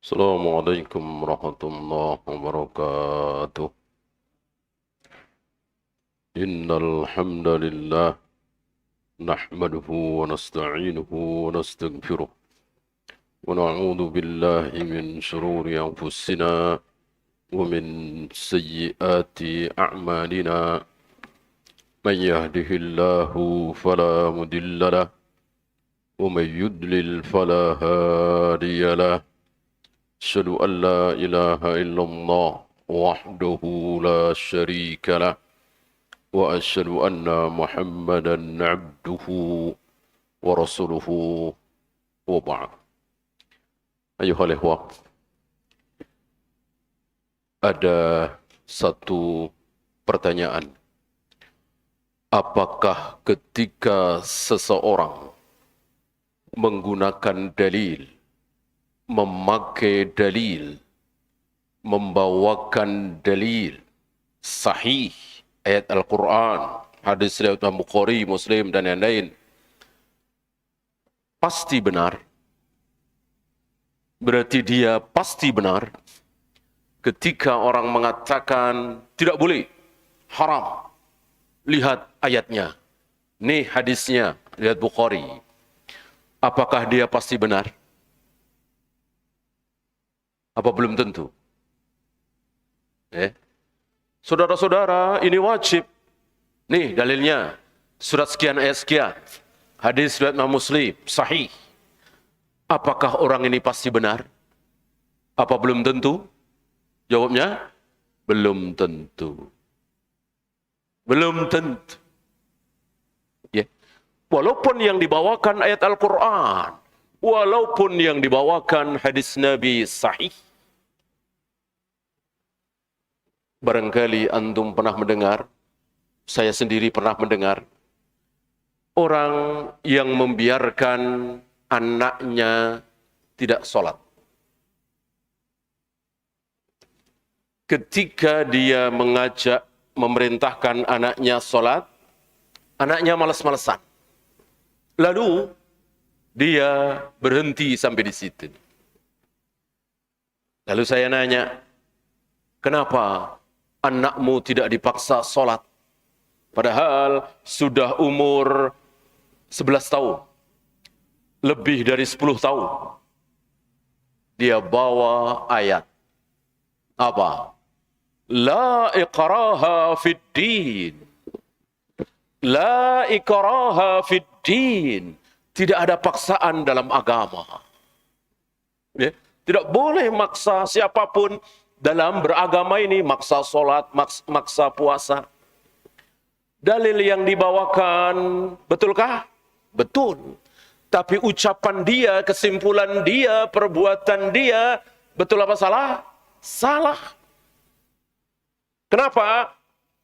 السلام عليكم ورحمة الله وبركاته. إن الحمد لله نحمده ونستعينه ونستغفره ونعوذ بالله من شرور أنفسنا ومن سيئات أعمالنا. من يهده الله فلا مضل له ومن يضلل فلا هادي له. أشهد أن لا إله إلا الله وحده لا شريك له وأشهد أن محمدا عبده ورسوله وبعد. أيها الإخوة, ada satu pertanyaan. Apakah ketika seseorang menggunakan dalil, memakai dalil, membawakan dalil sahih, ayat Al-Quran, hadis riwayat Bukhari, Muslim dan yang lain, pasti benar? Berarti dia pasti benar. Ketika orang mengatakan tidak boleh, haram, lihat ayatnya, nih hadisnya, lihat Bukhari, apakah dia pasti benar? Apa belum tentu? Saudara-saudara, ini wajib. Nih dalilnya, surat sekian ayat sekian, hadis riwayat Muslim, sahih. Apakah orang ini pasti benar? Apa belum tentu? Jawabnya, belum tentu. Belum tentu. Walaupun yang dibawakan ayat Al-Quran, walaupun yang dibawakan hadis Nabi sahih. Barangkali antum pernah mendengar, saya sendiri pernah mendengar, orang yang membiarkan anaknya tidak sholat. Ketika dia mengajak, memerintahkan anaknya sholat, anaknya malas-malesan. Lalu dia berhenti sampai di situ. Lalu saya nanya, kenapa anakmu tidak dipaksa sholat? Padahal sudah umur 11 tahun. Lebih dari 10 tahun. Dia bawa ayat. Apa? La ikraha fid din. La ikraha fid din. Tidak ada paksaan dalam agama. Tidak boleh maksa siapapun dalam beragama ini, maksa sholat, maksa puasa. Dalil yang dibawakan, betulkah? Betul. Tapi ucapan dia, kesimpulan dia, perbuatan dia, betul apa salah? Salah. Kenapa?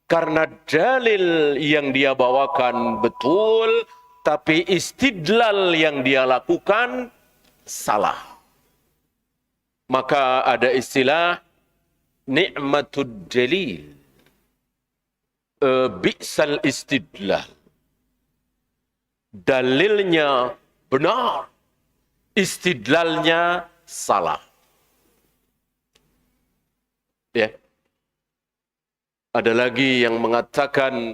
Karena dalil yang dia bawakan betul, tapi istidlal yang dia lakukan salah. Maka ada istilah ni'matud dalil, bi'sal istidlal. Dalilnya benar, istidlalnya salah. Ada lagi yang mengatakan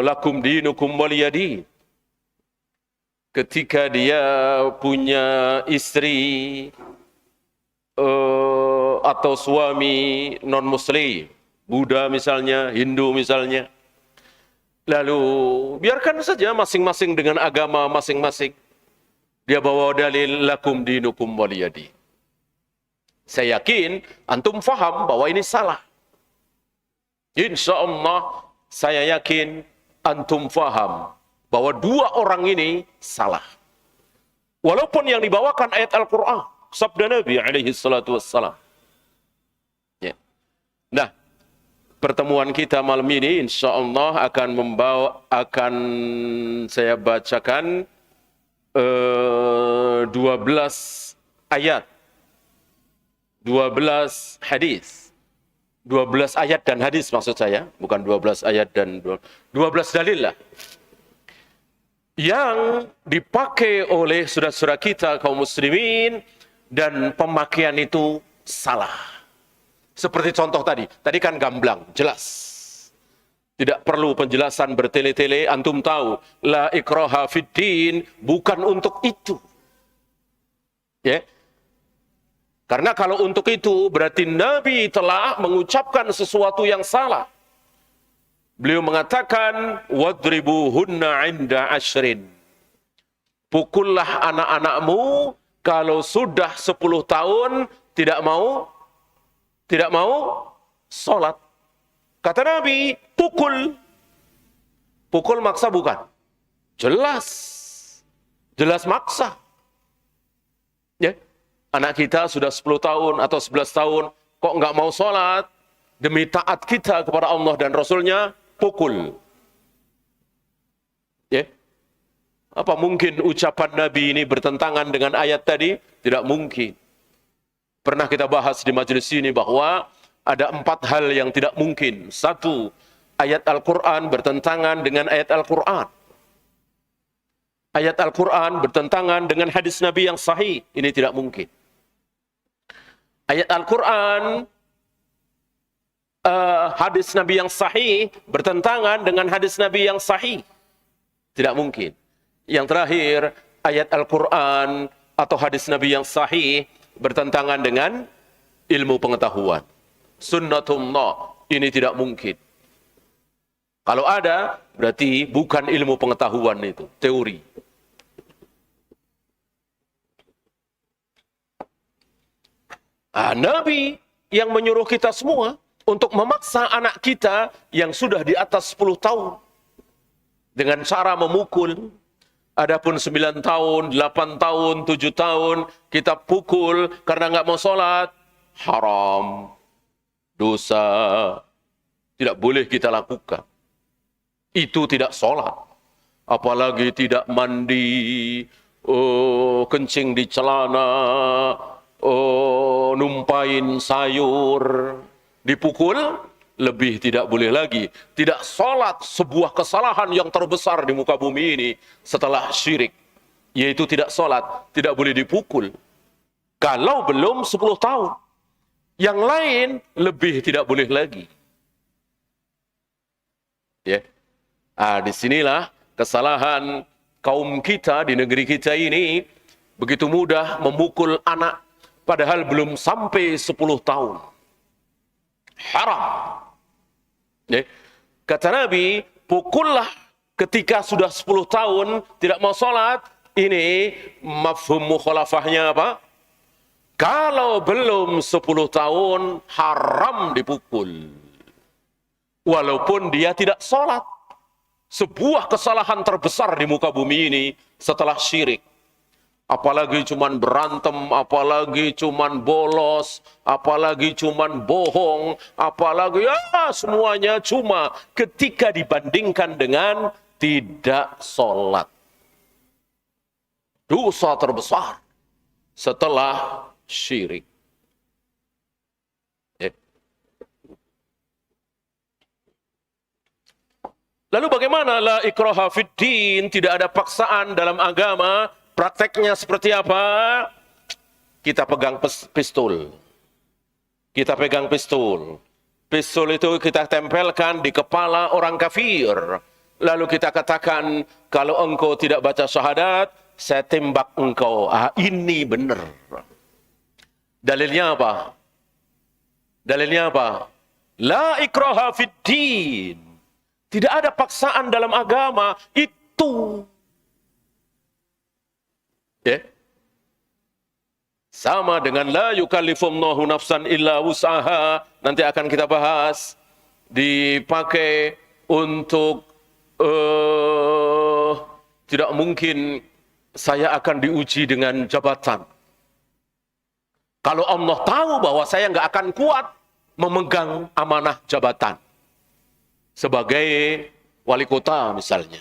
lakum dinukum waliyadin. Ketika dia punya istri atau suami non-muslim, Buddha misalnya, Hindu misalnya, lalu biarkan saja masing-masing dengan agama masing-masing. Dia bawa dalil lakum dinukum waliyadin. Saya yakin antum faham bahwa ini salah. Insya Allah saya yakin antum faham bahwa dua orang ini salah. Walaupun yang dibawakan ayat Al-Quran, sabda Nabi alaihi salatu wassalam. Nah, pertemuan kita malam ini insya Allah akan saya bacakan 12 ayat, 12 hadis, 12 ayat dan hadis maksud saya, bukan 12 ayat dan 12 dalil lah, yang dipakai oleh saudara-saudara kita kaum muslimin dan pemakaian itu salah. Seperti contoh tadi kan gamblang, jelas. Tidak perlu penjelasan bertele-tele, antum tahu, la ikraha fiddin bukan untuk itu. Ya. Karena kalau untuk itu berarti Nabi telah mengucapkan sesuatu yang salah. Beliau mengatakan wadribuhunna 'inda ashrin. Pukullah anak-anakmu kalau sudah 10 tahun tidak mau salat. Kata Nabi, pukul. Pukul maksa bukan? Jelas. Jelas maksa. Ya. Anak kita sudah 10 tahun atau 11 tahun, kok nggak mau sholat? Demi taat kita kepada Allah dan Rasulnya, pukul. Ya. Apa mungkin ucapan Nabi ini bertentangan dengan ayat tadi? Tidak mungkin. Pernah kita bahas di majelis ini bahwa ada 4 hal yang tidak mungkin. 1, ayat Al-Quran bertentangan dengan ayat Al-Quran. Ayat Al-Quran bertentangan dengan hadis Nabi yang sahih. Ini tidak mungkin. Ayat Al-Quran, hadis Nabi yang sahih bertentangan dengan hadis Nabi yang sahih. Tidak mungkin. Yang terakhir, ayat Al-Quran atau hadis Nabi yang sahih bertentangan dengan ilmu pengetahuan. Sunnatullah, ini tidak mungkin. Kalau ada, berarti bukan ilmu pengetahuan itu, teori. Nabi yang menyuruh kita semua untuk memaksa anak kita yang sudah di atas 10 tahun dengan cara memukul. Adapun 9 tahun, 8 tahun, 7 tahun kita pukul karena nggak mau sholat, haram. Dosa, tidak boleh kita lakukan. Itu tidak sholat. Apalagi tidak mandi, kencing di celana, numpain sayur, dipukul, lebih tidak boleh lagi. Tidak sholat, sebuah kesalahan yang terbesar di muka bumi ini setelah syirik. Yaitu tidak sholat, tidak boleh dipukul. Kalau belum 10 tahun. Yang lain lebih tidak boleh lagi. Ya. Disinilah kesalahan kaum kita di negeri kita ini begitu mudah memukul anak padahal belum sampai 10 tahun. Haram. Ya. Kata Nabi, pukullah ketika sudah 10 tahun tidak mau sholat. Ini mafhum mukhalafahnya apa? Kalau belum 10 tahun, haram dipukul. Walaupun dia tidak sholat. Sebuah kesalahan terbesar di muka bumi ini setelah syirik. Apalagi cuman berantem, apalagi cuman bolos, apalagi cuman bohong, apalagi semuanya cuma ketika dibandingkan dengan tidak sholat. Dosa terbesar setelah syirik. Lalu bagaimana la ikraha fiddin, tidak ada paksaan dalam agama? Prakteknya seperti apa? Kita pegang pistol. Kita pegang pistol. Pistol itu kita tempelkan di kepala orang kafir. Lalu kita katakan, kalau engkau tidak baca syahadat, saya tembak engkau. Ini benar. Dalilnya apa? Dalilnya apa? La ikraha fiddin. Tidak ada paksaan dalam agama. Itu. Ya. Sama dengan la yukallifullahu nafsan illa wus'aha. Nanti akan kita bahas. Dipakai untuk tidak mungkin saya akan diuji dengan jabatan. Kalau Allah tahu bahwa saya nggak akan kuat memegang amanah jabatan. Sebagai wali kota misalnya.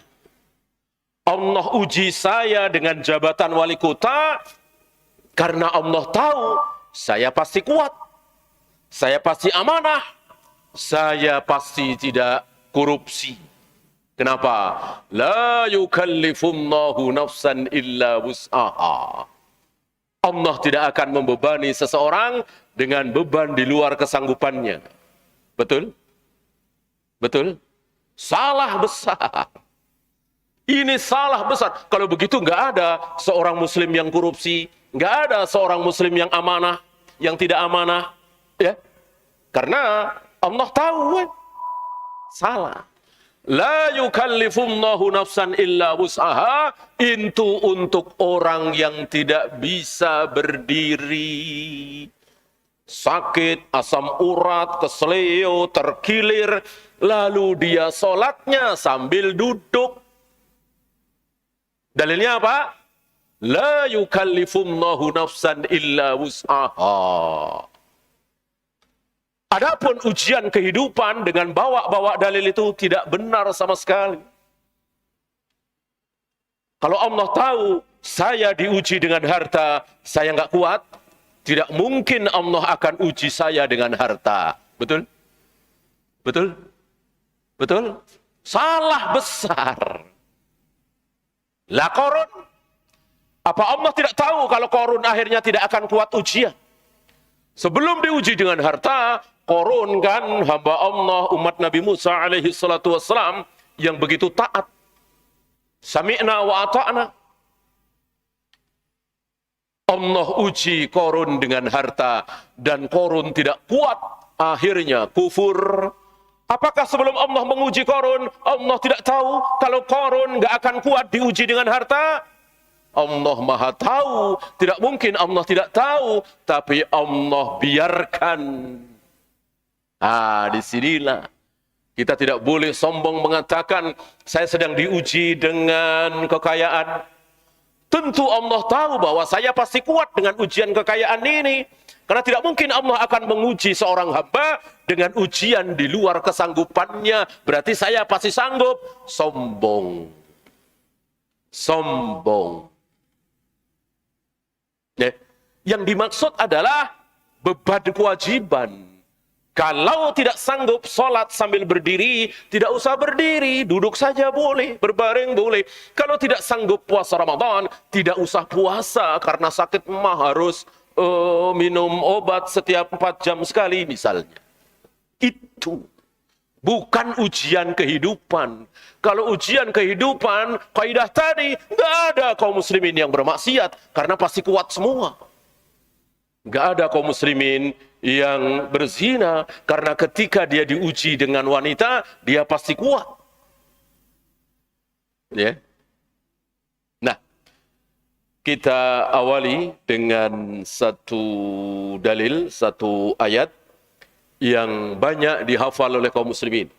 Allah uji saya dengan jabatan wali kota karena Allah tahu saya pasti kuat. Saya pasti amanah. Saya pasti tidak korupsi. Kenapa? La yukallifullahu nafsan illa wus'aha. Allah tidak akan membebani seseorang dengan beban di luar kesanggupannya. Betul? Betul? Salah besar. Ini salah besar. Kalau begitu nggak ada seorang muslim yang korupsi, nggak ada seorang muslim yang amanah, yang tidak amanah. Ya, karena Allah tahu kan? Salah. La yukallifullahu nafsan illa wus'aha, itu untuk orang yang tidak bisa berdiri. Sakit, asam urat, keseleo, terkilir, lalu dia sholatnya sambil duduk. Dalilnya apa? La yukallifullahu nafsan illa wus'aha. Adapun ujian kehidupan dengan bawa-bawa dalil itu tidak benar sama sekali. Kalau Allah tahu saya diuji dengan harta, saya nggak kuat, tidak mungkin Allah akan uji saya dengan harta. Betul? Betul? Betul? Salah besar. Lah Korun, apa Allah tidak tahu kalau Korun akhirnya tidak akan kuat ujian? Sebelum diuji dengan harta, Korun kan hamba Allah, umat Nabi Musa alaihi salatu wassalam yang begitu taat. Sami'na wa ata'na. Allah uji Korun dengan harta dan Korun tidak kuat, akhirnya kufur. Apakah sebelum Allah menguji Korun, Allah tidak tahu kalau Korun nggak akan kuat diuji dengan harta? Allah Maha tahu, tidak mungkin Allah tidak tahu, tapi Allah biarkan. Disinilah kita tidak boleh sombong mengatakan saya sedang diuji dengan kekayaan. Tentu Allah tahu bahwa saya pasti kuat dengan ujian kekayaan ini. Karena tidak mungkin Allah akan menguji seorang hamba dengan ujian di luar kesanggupannya. Berarti saya pasti sanggup. Sombong. Sombong. Yang dimaksud adalah beban kewajiban. Kalau tidak sanggup sholat sambil berdiri, tidak usah berdiri, duduk saja boleh, berbaring boleh. Kalau tidak sanggup puasa Ramadan, tidak usah puasa karena sakit mah harus minum obat setiap 4 jam sekali misalnya. Itu bukan ujian kehidupan. Kalau ujian kehidupan, kaidah tadi, nggak ada kaum muslimin yang bermaksiat karena pasti kuat semua. Nggak ada kaum muslimin yang berzina karena ketika dia diuji dengan wanita, dia pasti kuat. Ya. Nah, kita awali dengan satu dalil, satu ayat yang banyak dihafal oleh kaum muslimin.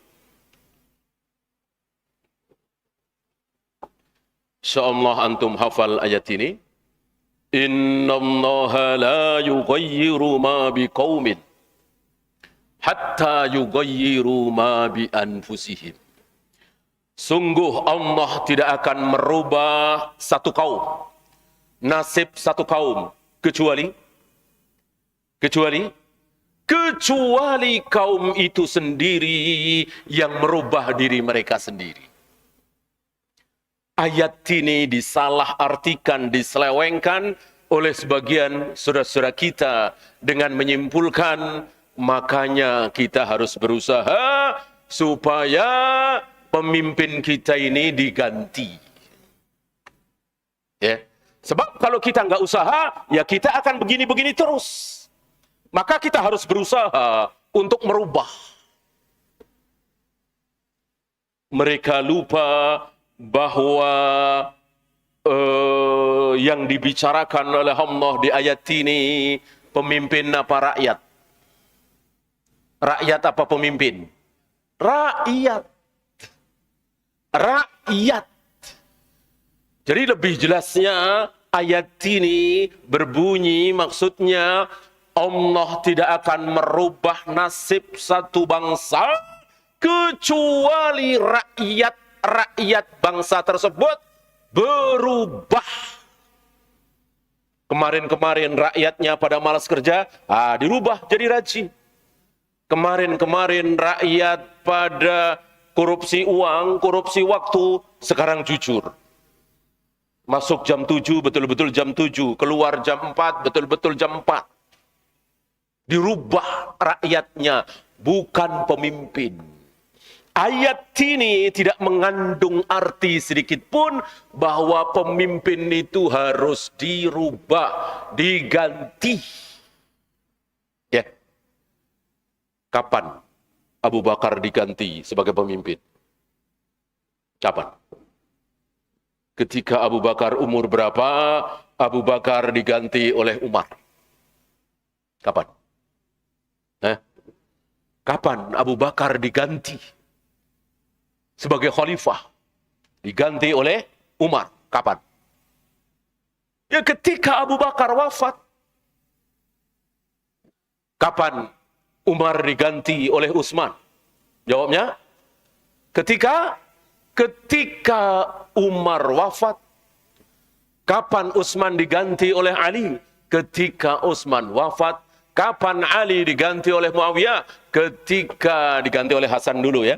Insyaallah antum hafal ayat ini. Inna allaha la yughayyiru ma biqaumin hatta yughayyiru ma bi anfusihim. Sungguh Allah tidak akan merubah satu kaum, nasib satu kaum, kecuali kaum itu sendiri yang merubah diri mereka sendiri. Ayat ini disalahartikan, diselewengkan oleh sebagian saudara-saudara kita dengan menyimpulkan makanya kita harus berusaha supaya pemimpin kita ini diganti. Ya. Sebab kalau kita nggak usaha, ya kita akan begini-begini terus. Maka kita harus berusaha untuk merubah. Mereka lupa bahwa yang dibicarakan oleh Allah di ayat ini pemimpin apa rakyat? Rakyat apa pemimpin? Rakyat. Rakyat. Jadi lebih jelasnya ayat ini berbunyi maksudnya Allah tidak akan merubah nasib satu bangsa kecuali rakyat bangsa tersebut berubah. Kemarin-kemarin rakyatnya pada malas kerja, dirubah jadi rajin. Kemarin-kemarin rakyat pada korupsi uang, korupsi waktu, sekarang jujur. Masuk jam 7, betul-betul jam 7. Keluar jam 4, betul-betul jam 4. Dirubah rakyatnya, bukan pemimpin. Ayat ini tidak mengandung arti sedikit pun bahwa pemimpin itu harus dirubah, diganti. Ya. Kapan Abu Bakar diganti sebagai pemimpin? Kapan? Ketika Abu Bakar umur berapa, Abu Bakar diganti oleh Umar. Kapan? Kapan Abu Bakar diganti sebagai khalifah? Diganti oleh Umar. Kapan? Ya ketika Abu Bakar wafat. Kapan Umar diganti oleh Utsman? Jawabnya, ketika Umar wafat. Kapan Utsman diganti oleh Ali? Ketika Utsman wafat. Kapan Ali diganti oleh Muawiyah? Ketika diganti oleh Hasan dulu ya.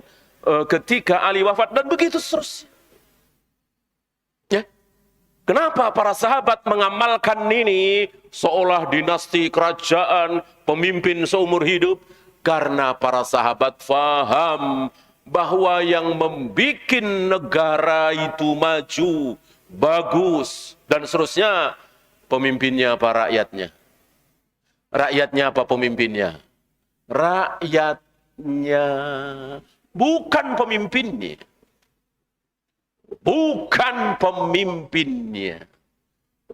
Ketika Ali wafat, dan begitu seterusnya. Ya. Kenapa para sahabat mengamalkan ini seolah dinasti kerajaan, pemimpin seumur hidup? Karena para sahabat faham bahwa yang membuat negara itu maju, bagus, dan seterusnya, pemimpinnya apa rakyatnya? Rakyatnya apa pemimpinnya? Rakyatnya, bukan pemimpinnya. Bukan pemimpinnya.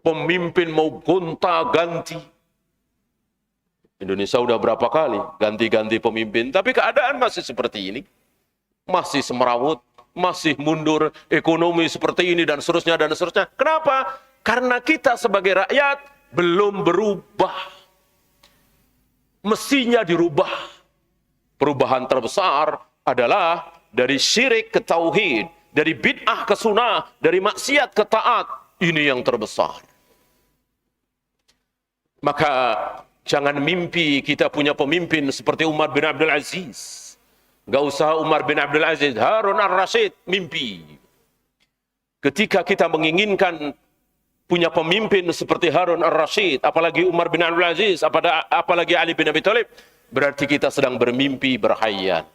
Pemimpin mau gonta-ganti. Indonesia udah berapa kali ganti-ganti pemimpin, tapi keadaan masih seperti ini. Masih semerawut, masih mundur, ekonomi seperti ini, dan seterusnya, dan seterusnya. Kenapa? Karena kita sebagai rakyat belum berubah. Mestinya dirubah. Perubahan terbesar adalah dari syirik ke tauhid, dari bid'ah ke sunnah, dari maksiat ke taat. Ini yang terbesar. Maka jangan mimpi kita punya pemimpin seperti Umar bin Abdul Aziz. Gak usah Umar bin Abdul Aziz, Harun ar-Rasyid mimpi. Ketika kita menginginkan punya pemimpin seperti Harun ar-Rasyid, apalagi Umar bin Abdul Aziz, apalagi Ali bin Abi Thalib, berarti kita sedang bermimpi berhayal.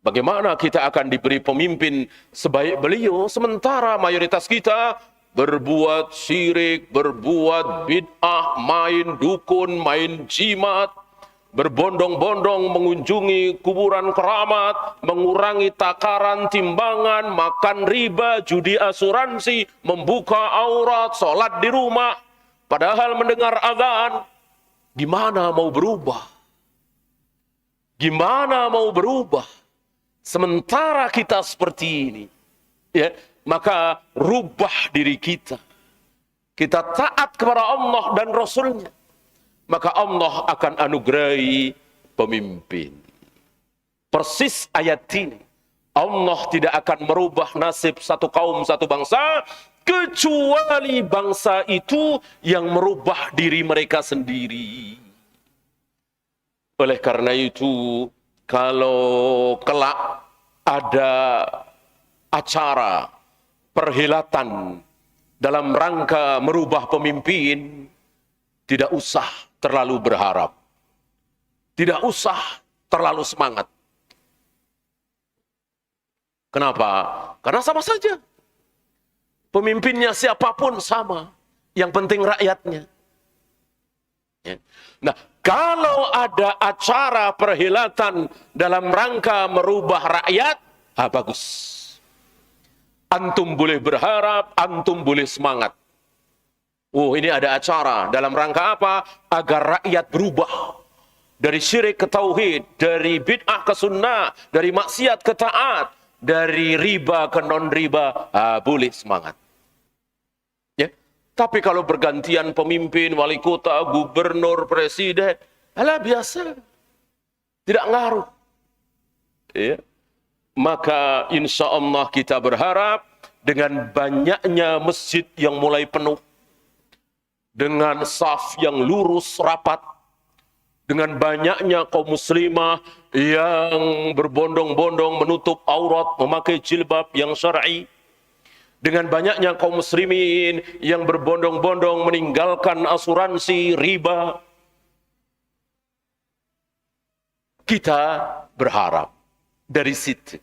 Bagaimana kita akan diberi pemimpin sebaik beliau, sementara mayoritas kita berbuat syirik, berbuat bid'ah, main dukun, main jimat, berbondong-bondong mengunjungi kuburan keramat, mengurangi takaran timbangan, makan riba, judi asuransi, membuka aurat, sholat di rumah, padahal mendengar azan. Gimana mau berubah? Gimana mau berubah? Sementara kita seperti ini, ya, maka rubah diri kita. Kita taat kepada Allah dan Rasulnya, maka Allah akan anugerahi pemimpin. Persis ayat ini. Allah tidak akan merubah nasib satu kaum, satu bangsa, kecuali bangsa itu yang merubah diri mereka sendiri. Oleh karena itu, kalau kelak ada acara perhelatan dalam rangka merubah pemimpin, tidak usah terlalu berharap. Tidak usah terlalu semangat. Kenapa? Karena sama saja. Pemimpinnya siapapun sama. Yang penting rakyatnya. Ya. Nah, kalau ada acara perhelatan dalam rangka merubah rakyat, bagus. Antum boleh berharap, antum boleh semangat. Oh, ini ada acara dalam rangka apa? Agar rakyat berubah. Dari syirik ke tauhid, dari bid'ah ke sunnah, dari maksiat ke taat, dari riba ke non-riba, boleh semangat. Ya. Tapi kalau bergantian pemimpin, wali kota, gubernur, presiden, biasa. Tidak ngaruh. Ya. Maka insya Allah kita berharap dengan banyaknya masjid yang mulai penuh, dengan saf yang lurus rapat, dengan banyaknya kaum muslimah yang berbondong-bondong menutup aurat, memakai jilbab yang syar'i, Dengan banyaknya kaum muslimin yang berbondong-bondong meninggalkan asuransi riba, kita berharap dari situ.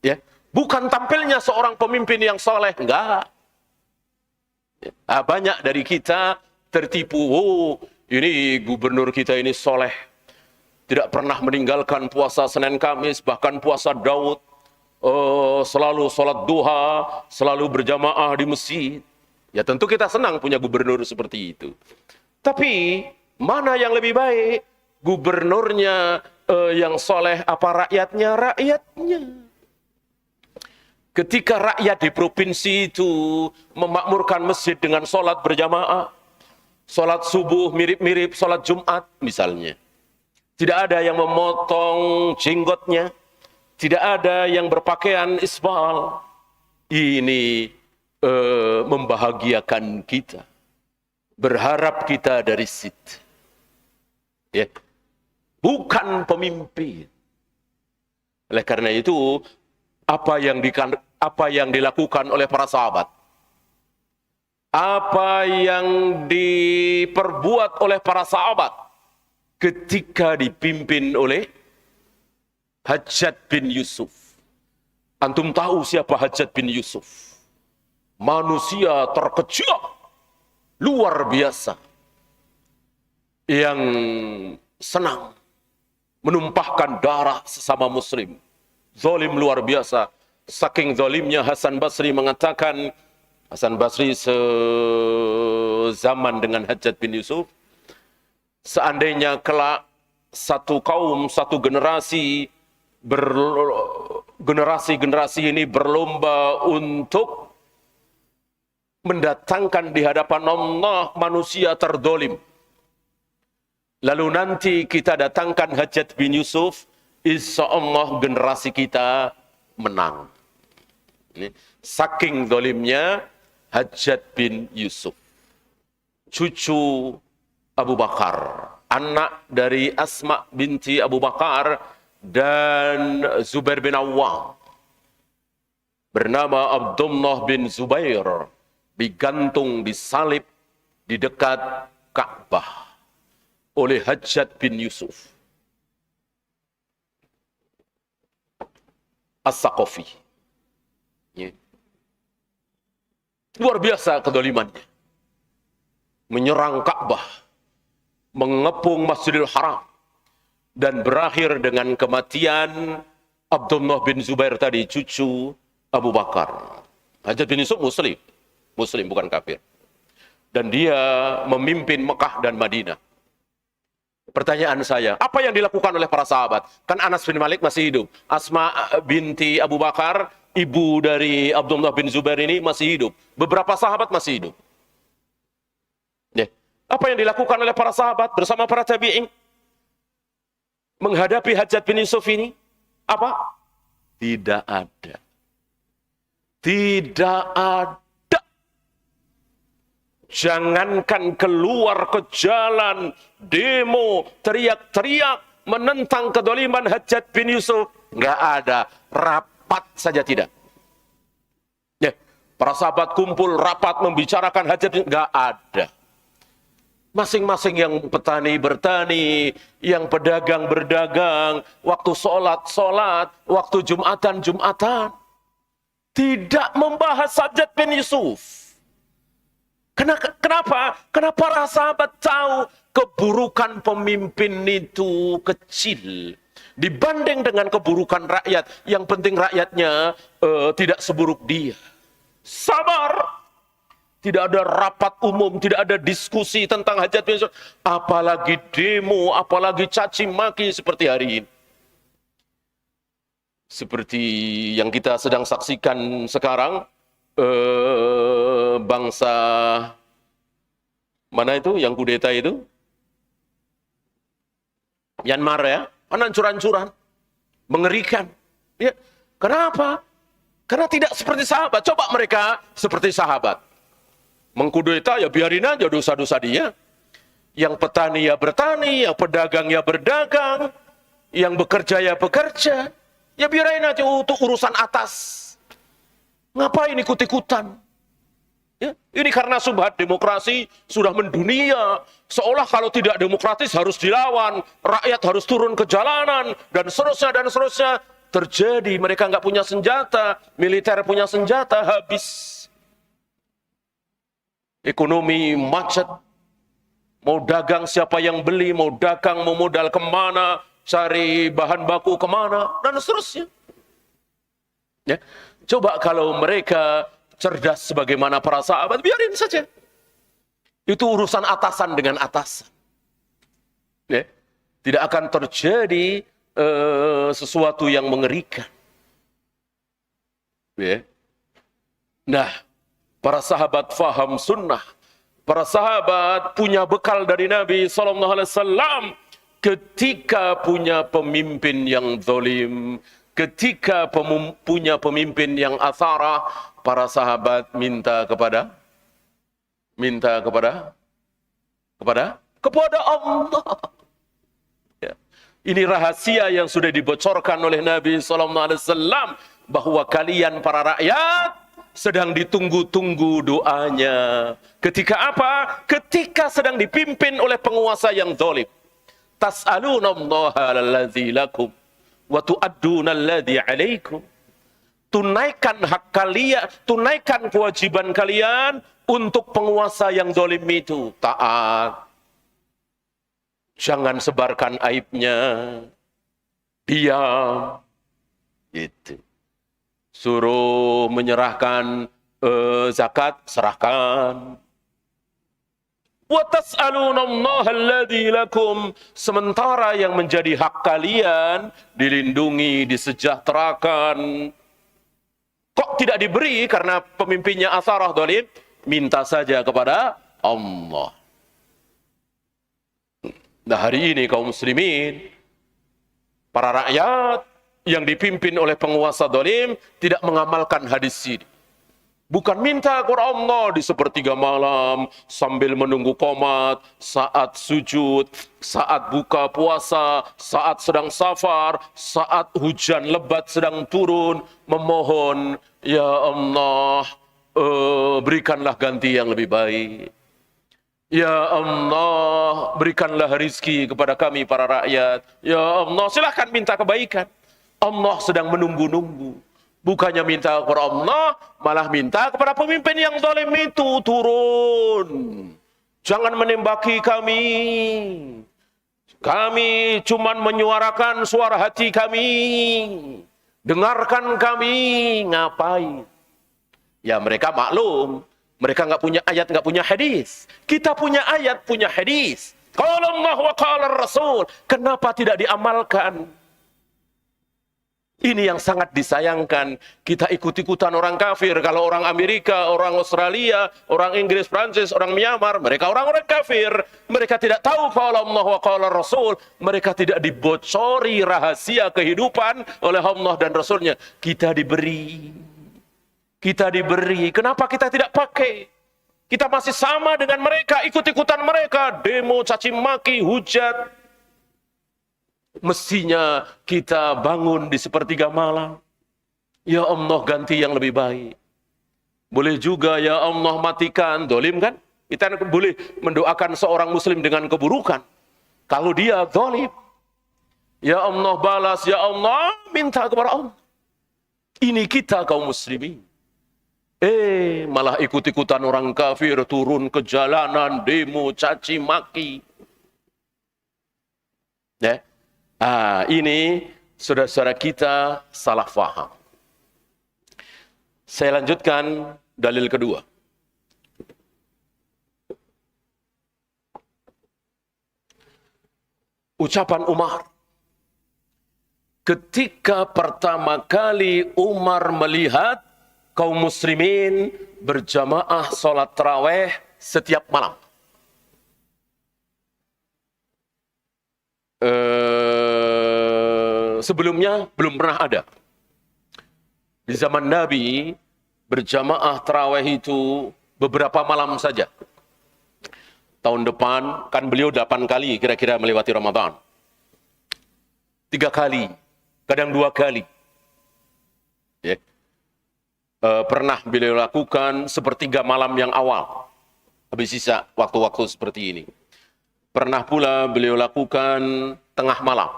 Ya, bukan tampilnya seorang pemimpin yang soleh, enggak. Banyak dari kita tertipu, oh ini gubernur kita ini soleh, tidak pernah meninggalkan puasa Senin Kamis, bahkan puasa Daud, selalu sholat duha, selalu berjamaah di masjid. Ya tentu kita senang punya gubernur seperti itu. Tapi mana yang lebih baik? Gubernurnya yang soleh apa rakyatnya? Rakyatnya. Ketika rakyat di provinsi itu memakmurkan masjid dengan sholat berjamaah, sholat subuh mirip-mirip sholat Jumat misalnya. Tidak ada yang memotong jenggotnya, tidak ada yang berpakaian isbal. Ini membahagiakan kita. Berharap kita dari situ. Ya. Bukan pemimpin. Oleh karena itu, apa yang dilakukan oleh para sahabat, apa yang diperbuat oleh para sahabat ketika dipimpin oleh Hajjaj bin Yusuf. Antum tahu siapa Hajjaj bin Yusuf? Manusia terkejut, luar biasa, yang senang menumpahkan darah sesama muslim. Zalim luar biasa. Saking zalimnya Hasan Basri mengatakan, Hasan Basri sezaman dengan Hajjaj bin Yusuf, seandainya kelak satu kaum, satu generasi ini berlomba untuk mendatangkan di hadapan Allah manusia terdolim, lalu nanti kita datangkan Hajjaj bin Yusuf, insya Allah generasi kita menang. Ini, saking dolimnya Hajjaj bin Yusuf, cucu Abu Bakar, anak dari Asma binti Abu Bakar dan Zubair bin Awwam, bernama Abdullah bin Zubair, digantung, disalib di dekat Ka'bah oleh Hajjaj bin Yusuf As-Saqafi. Ya. Luar biasa kedolimannya. Menyerang Ka'bah, mengepung Masjidil Haram, dan berakhir dengan kematian Abdullah bin Zubair tadi, cucu Abu Bakar. Hajjaj bin Yusuf Muslim bukan kafir. Dan dia memimpin Mekah dan Madinah. Pertanyaan saya, apa yang dilakukan oleh para sahabat? Kan Anas bin Malik masih hidup. Asma binti Abu Bakar, ibu dari Abdullah bin Zubair ini masih hidup. Beberapa sahabat masih hidup. Ya. Apa yang dilakukan oleh para sahabat bersama para tabi'in menghadapi Hajjaj bin Yusuf ini? Apa? Tidak ada. Tidak ada. Jangankan keluar ke jalan, demo, teriak-teriak, menentang kedoliman Hajjaj bin Yusuf. Nggak ada. Rapat saja tidak. Ya, para sahabat kumpul, rapat, membicarakan Hajjaj, nggak ada. Masing-masing yang petani bertani, yang pedagang berdagang, waktu sholat, waktu Jumatan. Tidak membahas Hajjaj bin Yusuf. Kenapa? Karena para sahabat tahu keburukan pemimpin itu kecil dibanding dengan keburukan rakyat. Yang penting rakyatnya tidak seburuk dia. Sabar. Tidak ada rapat umum, tidak ada diskusi tentang Hajjaj bin Yusuf. Apalagi demo, apalagi caci maki seperti hari ini. Seperti yang kita sedang saksikan sekarang, bangsa mana itu yang kudeta itu? Myanmar ya, hancur-hancuran, mengerikan. Ya, kenapa? Karena tidak seperti sahabat. Coba mereka seperti sahabat. Mengkudeta ya biarin aja dosa-dosa dia. Yang petani ya bertani, yang pedagang ya berdagang, yang bekerja ya bekerja. Ya biarin aja untuk urusan atas. Ngapain ikut-ikutan? Ya, ini karena subhat demokrasi sudah mendunia, seolah kalau tidak demokratis harus dilawan, rakyat harus turun ke jalanan, dan seterusnya, dan seterusnya. Terjadi, mereka nggak punya senjata, militer punya senjata, habis. Ekonomi macet, mau dagang siapa yang beli, mau dagang, mau modal kemana, cari bahan baku kemana, dan seterusnya. Ya. Coba kalau mereka cerdas sebagaimana para sahabat, biarin saja. Itu urusan atasan dengan atasan. Ya. Tidak akan terjadi sesuatu yang mengerikan. Ya. Nah, para sahabat faham sunnah. Para sahabat punya bekal dari Nabi SAW. Ketika punya pemimpin yang zalim, ketika punya pemimpin yang asarah, para sahabat minta kepada Allah. Ya. Ini rahasia yang sudah dibocorkan oleh Nabi SAW, bahwa kalian para rakyat sedang ditunggu-tunggu doanya. Ketika apa? Ketika sedang dipimpin oleh penguasa yang zalim. Tas'alunallaha alladzi lakum wa tu'adduna alladzi 'alaikum. Tunaikan hak kalian, tunaikan kewajiban kalian untuk penguasa yang zalim itu. Taat. Jangan sebarkan aibnya. Diam. Gitu. Suruh menyerahkan zakat, serahkan. Wa tas'alunallaha alladzi lakum. Sementara yang menjadi hak kalian dilindungi, disejahterakan. Kok tidak diberi karena pemimpinnya asarah zalim? Minta saja kepada Allah. Nah, hari ini kaum muslimin, para rakyat yang dipimpin oleh penguasa zalim tidak mengamalkan hadis ini. Bukan minta kepada Allah di sepertiga malam, sambil menunggu qomat, saat sujud, saat buka puasa, saat sedang safar, saat hujan lebat sedang turun, memohon, ya Allah, berikanlah ganti yang lebih baik. Ya Allah, berikanlah rizki kepada kami para rakyat. Ya Allah, silahkan minta kebaikan. Allah sedang menunggu-nunggu. Bukannya minta kepada Allah, malah minta kepada pemimpin yang zalim itu, turun. Jangan menembaki kami. Kami cuman menyuarakan suara hati kami. Dengarkan kami, ngapain? Ya mereka maklum. Mereka nggak punya ayat, nggak punya hadis. Kita punya ayat, punya hadis. Qala Allah wa qala Rasul. Kenapa tidak diamalkan? Ini yang sangat disayangkan. Kita ikut-ikutan orang kafir. Kalau orang Amerika, orang Australia, orang Inggris, Prancis, orang Myanmar, mereka orang-orang kafir. Mereka tidak tahu qala Allah wa qala Rasul. Mereka tidak dibocori rahasia kehidupan oleh Allah dan Rasulnya. Kita diberi. Kita diberi. Kenapa kita tidak pakai? Kita masih sama dengan mereka, ikut-ikutan mereka. Demo, caci maki, hujat. Mestinya kita bangun di sepertiga malam. Ya Allah, ganti yang lebih baik. Boleh juga ya Allah matikan, zalim kan? Kita boleh mendoakan seorang muslim dengan keburukan. Kalau dia zalim, ya Allah balas, ya Allah minta kepada Allah. Ini kita kaum muslimin. Malah ikut-ikutan orang kafir, turun ke jalanan, demo, caci maki. Ya. Ini saudara-saudara kita salah faham. Saya lanjutkan dalil kedua. Ucapan Umar. Ketika pertama kali Umar melihat kaum muslimin berjamaah sholat tarawih setiap malam. Sebelumnya belum pernah ada. Di zaman Nabi, berjamaah tarawih itu beberapa malam saja. Tahun depan, kan beliau 8 kali kira-kira melewati Ramadan. 3 kali, kadang 2 kali. Ya. pernah beliau lakukan sepertiga malam yang awal, habis isya, waktu-waktu seperti ini. Pernah pula beliau lakukan tengah malam.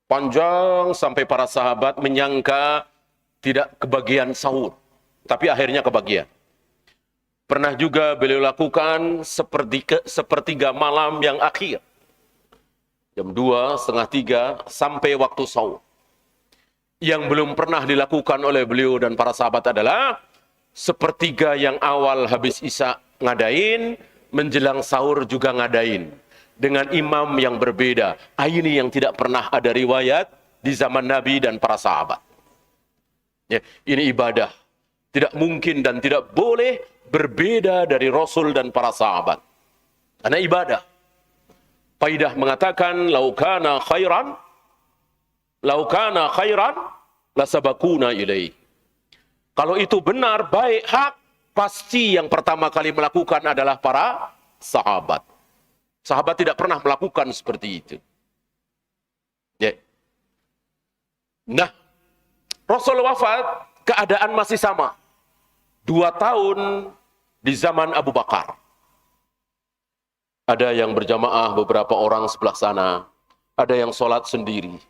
Panjang sampai para sahabat menyangka tidak kebagian sahur, tapi akhirnya kebagian. Pernah juga beliau lakukan sepertiga malam yang akhir, jam 2, setengah 3, sampai waktu sahur. Yang belum pernah dilakukan oleh beliau dan para sahabat adalah sepertiga yang awal habis isya ngadain, menjelang sahur juga ngadain. Dengan imam yang berbeda. Ini yang tidak pernah ada riwayat di zaman Nabi dan para sahabat. Ya, ini ibadah. Tidak mungkin dan tidak boleh berbeda dari Rasul dan para sahabat. Karena ibadah. Qaidah mengatakan, laukana khairan, lasabakuna ilaih. Kalau itu benar, baik, hak, pasti yang pertama kali melakukan adalah para sahabat. Sahabat tidak pernah melakukan seperti itu. Ya. Nah, Rasul wafat, keadaan masih sama. 2 tahun di zaman Abu Bakar. Ada yang berjamaah beberapa orang sebelah sana. Ada yang sholat sendiri.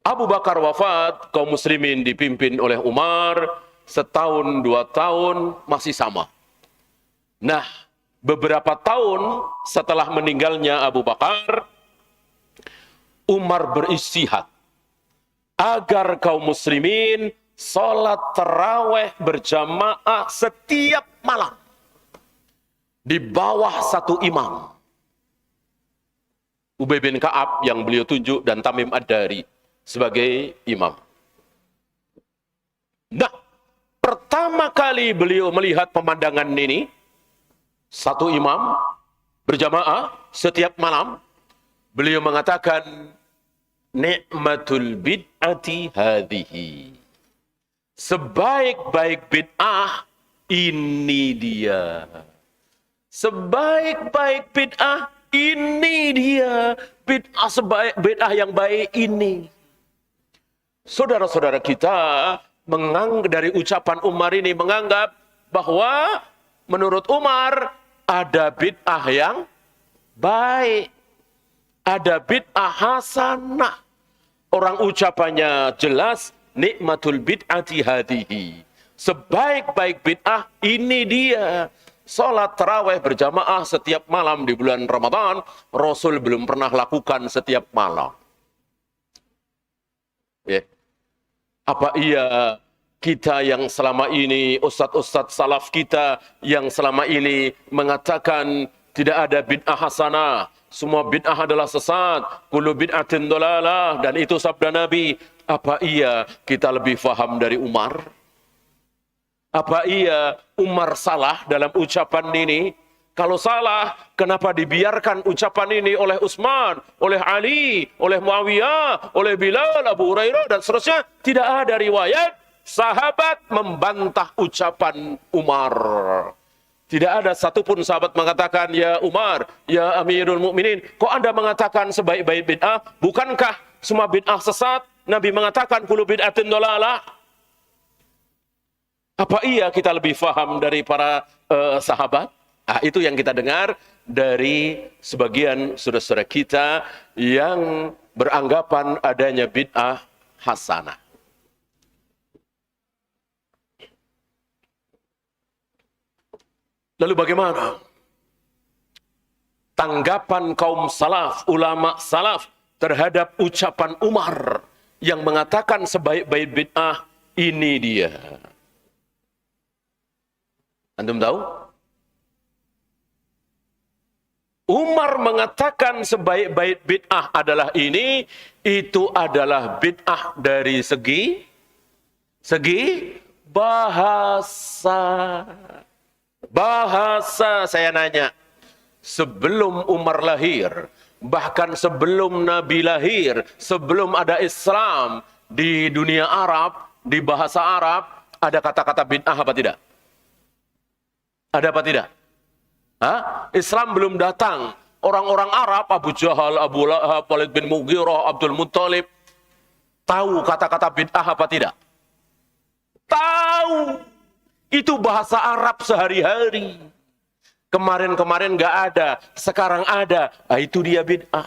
Abu Bakar wafat, kaum muslimin dipimpin oleh Umar, 1 tahun, 2 tahun, masih sama. Nah, beberapa tahun setelah meninggalnya Abu Bakar, Umar beristihad agar kaum muslimin sholat taraweh berjamaah setiap malam di bawah satu imam. Ubay bin Ka'ab yang beliau tunjuk dan Tamim Ad-Dari sebagai imam. Nah, pertama kali beliau melihat pemandangan ini, satu imam berjamaah setiap malam, beliau mengatakan, ni'matul bid'ati hadhihi. Sebaik-baik bid'ah, ini dia. Sebaik-baik bid'ah, ini dia. Bid'ah yang baik ini. Saudara-saudara kita dari ucapan Umar ini menganggap bahwa menurut Umar ada bid'ah yang baik, ada bid'ah hasanah. Orang ucapannya jelas, nikmatul bid'ati hadihi. Sebaik-baik bid'ah ini dia. Salat tarawih berjamaah setiap malam di bulan Ramadan, Rasul belum pernah lakukan setiap malam. Ya. Apa iya kita yang selama ini, ustadz-ustadz salaf kita yang selama ini mengatakan tidak ada bid'ah hasanah, semua bid'ah adalah sesat, kullu bid'atin dolalah, dan itu sabda Nabi. Apa iya kita lebih faham dari Umar? Apa iya Umar salah dalam ucapan ini? Kalau salah, kenapa dibiarkan ucapan ini oleh Utsman, oleh Ali, oleh Muawiyah, oleh Bilal, Abu Hurairah, dan seterusnya? Tidak ada riwayat sahabat membantah ucapan Umar. Tidak ada satupun sahabat mengatakan, ya Umar, ya Amirul Mukminin, kok Anda mengatakan sebaik-baik bid'ah? Bukankah semua bid'ah sesat? Nabi mengatakan, kullu bid'atin dolalah. Apa iya kita lebih faham dari para sahabat? Itu yang kita dengar dari sebagian saudara-saudara kita yang beranggapan adanya bid'ah hasanah. Lalu bagaimana tanggapan kaum salaf, ulama salaf terhadap ucapan Umar yang mengatakan sebaik-baik bid'ah ini dia? Antum tahu? Umar mengatakan sebaik-baik bid'ah adalah ini, itu adalah bid'ah dari segi bahasa. Bahasa, saya nanya, sebelum Umar lahir, bahkan sebelum Nabi lahir, sebelum ada Islam di dunia Arab, di bahasa Arab, ada kata-kata bid'ah apa tidak? Ada apa tidak? Islam belum datang. Orang-orang Arab, Abu Jahal, Abu Lahab, Walid bin Mughirah, Abdul Muttalib, Tahu kata-kata bid'ah apa tidak? Tahu. Itu bahasa Arab sehari-hari. Kemarin-kemarin nggak ada, sekarang ada. Nah, itu dia bid'ah.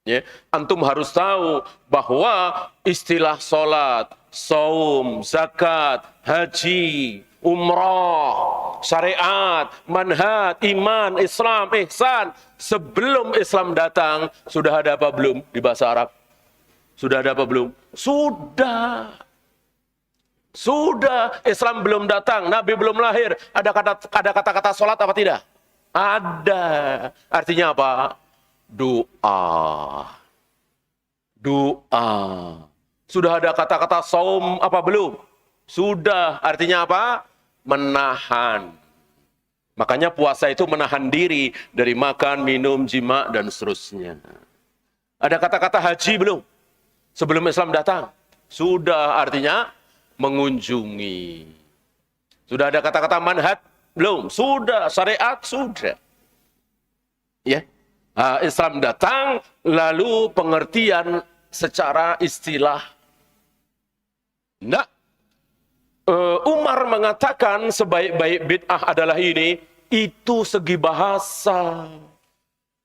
Ya, antum harus tahu bahwa istilah sholat, saum, zakat, haji, umrah, syariat, manhaj, iman, Islam, ihsan, sebelum Islam datang, sudah ada apa belum di bahasa Arab? Sudah ada apa belum? Sudah. Sudah. Islam belum datang, Nabi belum lahir. Ada kata-kata sholat apa tidak? Ada. Artinya apa? Doa. Doa. Sudah ada kata-kata saum apa belum? Sudah. Artinya apa? Menahan. Makanya puasa itu menahan diri dari makan, minum, jima, dan seterusnya. Ada kata-kata haji belum? Sebelum Islam datang. Sudah, artinya mengunjungi. Sudah ada kata-kata manhaj belum? Sudah. Syariat sudah. Ya. Islam datang, lalu pengertian secara istilah. Nah, Umar mengatakan sebaik-baik bid'ah adalah ini, itu segi bahasa.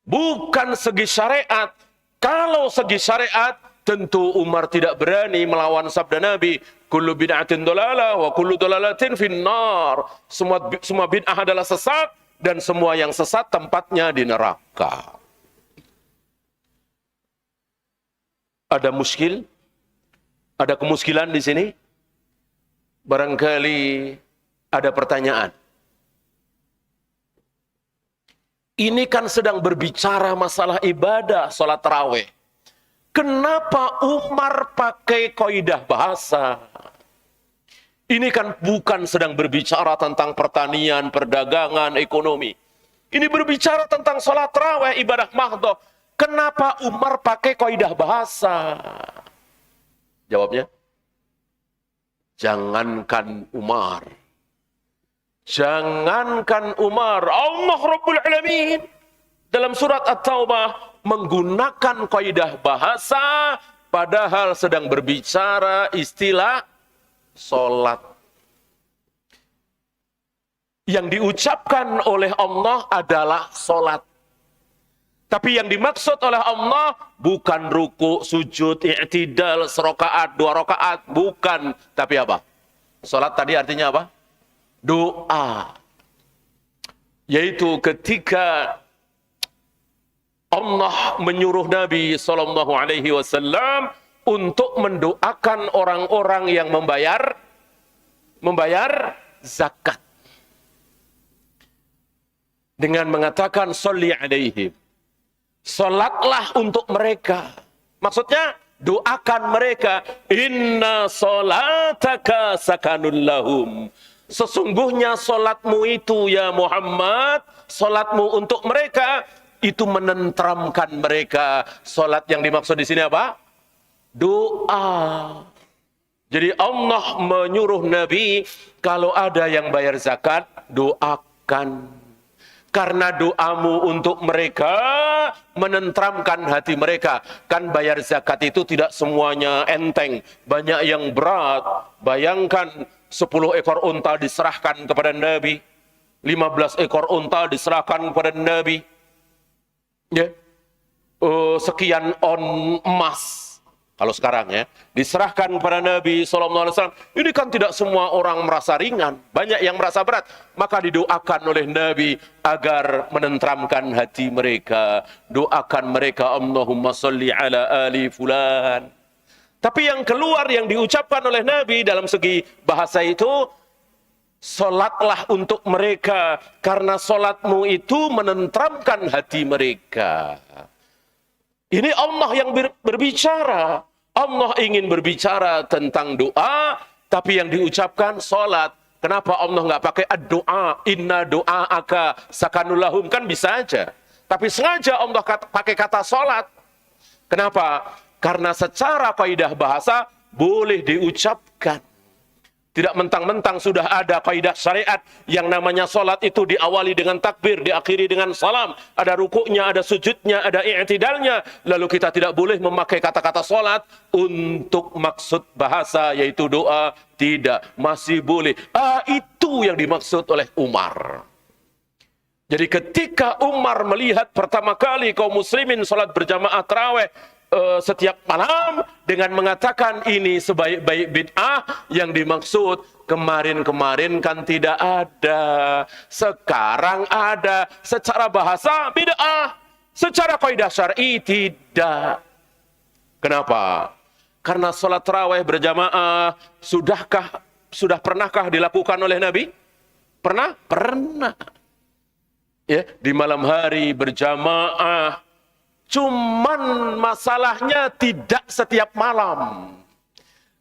Bukan segi syariat. Kalau segi syariat, tentu Umar tidak berani melawan sabda Nabi, kullu bid'atin dolalah wa kullu dolalatin finnar. Semua bid'ah adalah sesat dan semua yang sesat tempatnya di neraka. Ada muskil? Ada kemuskilan di sini? Barangkali ada pertanyaan. Ini kan sedang berbicara masalah ibadah, sholat tarawih. Kenapa Umar pakai kaidah bahasa? Ini kan bukan sedang berbicara tentang pertanian, perdagangan, ekonomi. Ini berbicara tentang sholat tarawih, ibadah mahdhah. Kenapa Umar pakai kaidah bahasa? Jawabnya, jangankan Umar. Jangankan Umar, Allah Rabbul Alamin dalam surat At-Taubah menggunakan kaidah bahasa padahal sedang berbicara istilah salat. Yang diucapkan oleh Allah adalah salat. Tapi yang dimaksud oleh Allah bukan ruku, sujud, i'tidal, serakaat, 2 rakaat, bukan. Tapi apa? Salat tadi artinya apa? Doa. Yaitu ketika Allah menyuruh Nabi SAW untuk mendoakan orang-orang yang membayar zakat. Dengan mengatakan, sholli alaihim. Salatlah untuk mereka. Maksudnya, doakan mereka. Inna salataka sakanun lahum. Sesungguhnya salatmu itu ya Muhammad, salatmu untuk mereka, itu menenteramkan mereka. Salat yang dimaksud di sini apa? Doa. Jadi Allah menyuruh Nabi, kalau ada yang bayar zakat, doakan. Karena doamu untuk mereka menenteramkan hati mereka. Kan bayar zakat itu tidak semuanya enteng. Banyak yang berat. Bayangkan 10 ekor unta diserahkan kepada Nabi. 15 ekor unta diserahkan kepada Nabi. Ya. Sekian on emas. Kalau sekarang ya, diserahkan kepada Nabi SAW. Ini kan tidak semua orang merasa ringan. Banyak yang merasa berat. Maka didoakan oleh Nabi agar menenteramkan hati mereka. Doakan mereka, Allahumma sholli ala ali fulan. Tapi yang keluar, yang diucapkan oleh Nabi dalam segi bahasa itu, salatlah untuk mereka. Karena salatmu itu menenteramkan hati mereka. Ini Allah yang berbicara. Allah ingin berbicara tentang doa, tapi yang diucapkan salat. Kenapa Allah nggak pakai ad-doa? Inna doa'aka sakanul lahum. Kan bisa aja. Tapi sengaja Allah pakai kata salat. Kenapa? Karena secara kaidah bahasa boleh diucapkan. Tidak mentang-mentang sudah ada kaidah syariat yang namanya salat itu diawali dengan takbir, diakhiri dengan salam, ada rukuknya, ada sujudnya, ada i'tidalnya, lalu kita tidak boleh memakai kata-kata salat untuk maksud bahasa yaitu doa. Tidak, masih boleh. Itu yang dimaksud oleh Umar. Jadi ketika Umar melihat pertama kali kaum muslimin salat berjamaah tarawih setiap malam dengan mengatakan ini sebaik-baik bid'ah, yang dimaksud kemarin-kemarin kan tidak ada, sekarang ada. Secara bahasa bid'ah, secara kaidah syar'i tidak. Kenapa? Karena salat tarawih berjamaah sudah pernahkah dilakukan oleh Nabi? Pernah? Pernah. Ya, di malam hari berjamaah. Cuman masalahnya tidak setiap malam.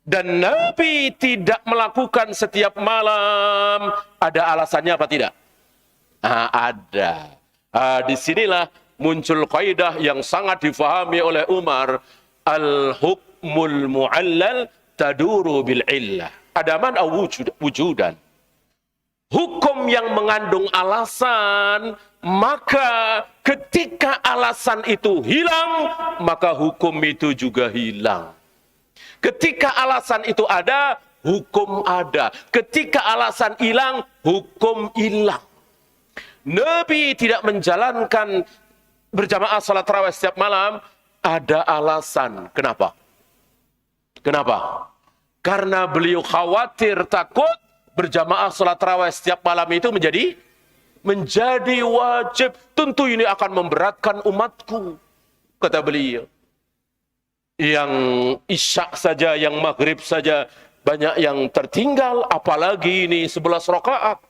Dan Nabi tidak melakukan setiap malam. Ada alasannya apa tidak? Ada. Disinilah muncul kaidah yang sangat difahami oleh Umar. Al-hukmul mu'allal taduru bil illah. Adaman aw wujudan. Hukum yang mengandung alasan, maka ketika alasan itu hilang, maka hukum itu juga hilang. Ketika alasan itu ada, hukum ada. Ketika alasan hilang, hukum hilang. Nabi tidak menjalankan berjamaah salat tarawih setiap malam, ada alasan. Kenapa? Kenapa? Karena beliau khawatir, takut berjamaah salat tarawih setiap malam itu menjadi wajib. Tentu ini akan memberatkan umatku, kata beliau. Yang isya saja, yang maghrib saja banyak yang tertinggal, apalagi ini 11 rakaat.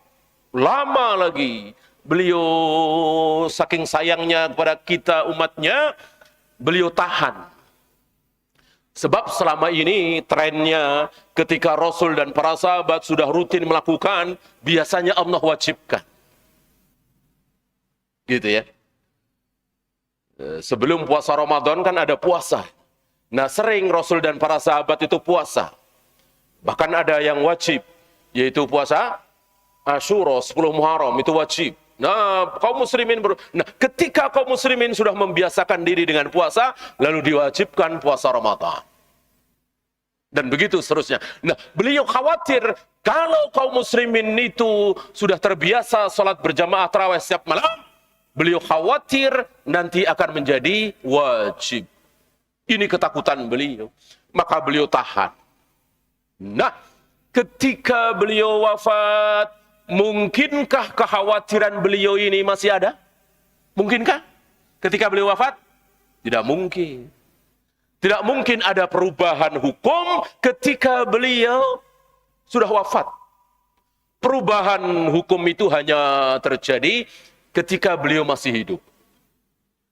Lama lagi. Beliau saking sayangnya kepada kita umatnya, beliau tahan. Sebab selama ini trennya ketika Rasul dan para sahabat sudah rutin melakukan, biasanya Allah wajibkan. Gitu ya. Sebelum puasa Ramadan kan ada puasa. Nah, sering Rasul dan para sahabat itu puasa. Bahkan ada yang wajib, yaitu puasa Asyura 10 Muharram, itu wajib. Nah, ketika kaum muslimin sudah membiasakan diri dengan puasa, lalu diwajibkan puasa Ramadan. Dan begitu seterusnya. Nah, beliau khawatir kalau kaum muslimin itu sudah terbiasa salat berjamaah tarawih setiap malam, beliau khawatir nanti akan menjadi wajib. Ini ketakutan beliau. Maka beliau tahan. Nah, ketika beliau wafat, mungkinkah kekhawatiran beliau ini masih ada? Mungkinkah? Ketika beliau wafat? Tidak mungkin. Tidak mungkin ada perubahan hukum ketika beliau sudah wafat. Perubahan hukum itu hanya terjadi ketika beliau masih hidup.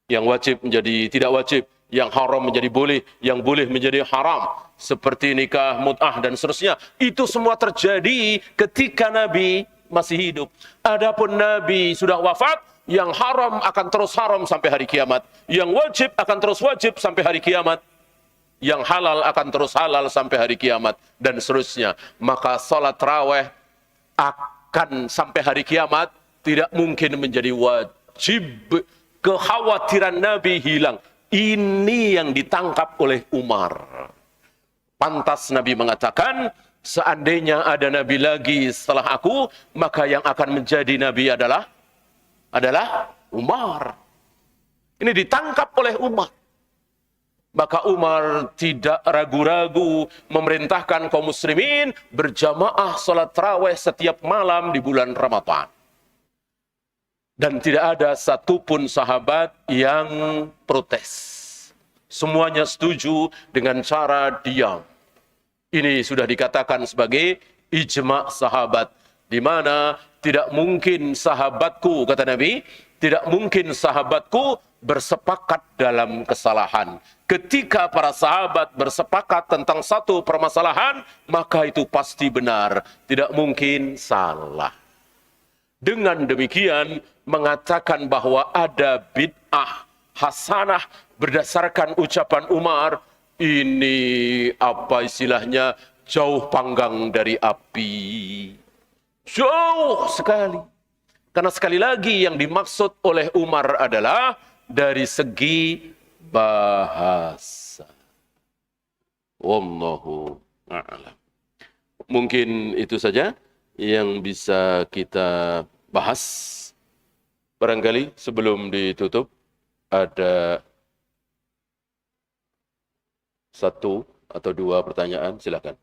Yang wajib menjadi tidak wajib, yang haram menjadi boleh, yang boleh menjadi haram. Seperti nikah, mut'ah, dan seterusnya. Itu semua terjadi ketika Nabi masih hidup. Adapun Nabi sudah wafat, yang haram akan terus haram sampai hari kiamat. Yang wajib akan terus wajib sampai hari kiamat. Yang halal akan terus halal sampai hari kiamat. Dan seterusnya. Maka salat tarawih akan sampai hari kiamat tidak mungkin menjadi wajib. Kekhawatiran Nabi hilang. Ini yang ditangkap oleh Umar. Pantas Nabi mengatakan, seandainya ada Nabi lagi setelah aku, maka yang akan menjadi Nabi adalah Umar. Ini ditangkap oleh Umar. Maka Umar tidak ragu-ragu memerintahkan kaum muslimin berjamaah salat tarawih setiap malam di bulan Ramadan. Dan tidak ada satupun sahabat yang protes. Semuanya setuju dengan cara diam. Ini sudah dikatakan sebagai ijma' sahabat. Di mana tidak mungkin sahabatku, kata Nabi, tidak mungkin sahabatku bersepakat dalam kesalahan. Ketika para sahabat bersepakat tentang satu permasalahan, maka itu pasti benar. Tidak mungkin salah. Dengan demikian, mengatakan bahwa ada bid'ah hasanah berdasarkan ucapan Umar, ini apa istilahnya, jauh panggang dari api. Jauh sekali. Karena sekali lagi yang dimaksud oleh Umar adalah dari segi bahasa. Wallahu a'lam. Mungkin itu saja yang bisa kita bahas. Barangkali sebelum ditutup ada satu atau dua pertanyaan, silakan.